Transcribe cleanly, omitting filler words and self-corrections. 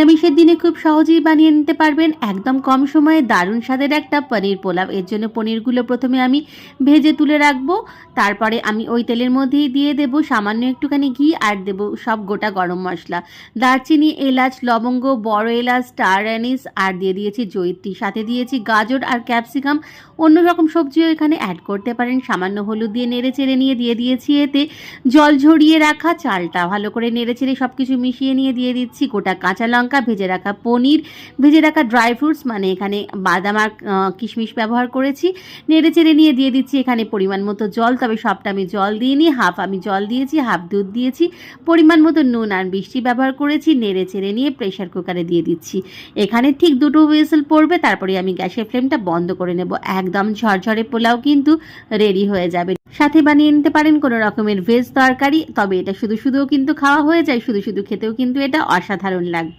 নিরামিষের দিনে খুব সহজেই বানিয়ে নিতে পারবেন একদম কম সময়ে দারুণ স্বাদের একটা পনির পোলাও। এর জন্য পনিরগুলো প্রথমে আমি ভেজে তুলে রাখবো। তারপরে আমি ওই তেলের মধ্যেই দিয়ে দেবো সামান্য একটুখানি ঘি আর দেবো সব গোটা গরম মশলা, দারচিনি, এলাচ, লবঙ্গ, বড় এলাচ, স্টার অ্যানিস আর দিয়ে দিয়েছি জয়িত্রী। সাথে দিয়েছি গাজর আর ক্যাপসিকাম, অন্য রকম সবজিও এখানে অ্যাড করতে পারেন। সামান্য হলুদ দিয়ে নেড়ে চেড়ে নিয়ে দিয়ে দিয়েছি এতে জল ঝরিয়ে রাখা চালটা। ভালো করে নেড়ে চেড়ে সব কিছু মিশিয়ে নিয়ে দিয়ে দিচ্ছি গোটা কাঁচা লঙ্কা, ভেজে রাখা পনির, ভেজে রাখা ড্রাই ফ্রুটস মানে এখানে বাদাম আর কিশমিশ ব্যবহার করেছি। নেড়ে চেড়ে নিয়ে দিয়ে দিচ্ছি এখানে পরিমাণ মতো জল, তবে সবটা আমি জল দিইনি, হাফ আমি জল দিয়েছি, হাফ দুধ দিয়েছি, পরিমাণ মতো নুন আর মিষ্টি ব্যবহার করেছি। নেড়ে চেড়ে নিয়ে প্রেশার কুকারে দিয়ে দিচ্ছি। এখানে ঠিক 2 হুইসেল পড়বে, তারপরে আমি গ্যাসের ফ্লেমটা বন্ধ করে নেব। একদম ঝরঝরে পোলাও কিন্তু রেডি হয়ে যাবে। সাথে বানিয়ে নিতে পারেন কোনো রকমের ভেজ তরকারি, তবে এটা শুধু শুধুও কিন্তু খাওয়া হয়ে যায়, শুধু শুধু খেতেও কিন্তু এটা অসাধারণ লাগবে।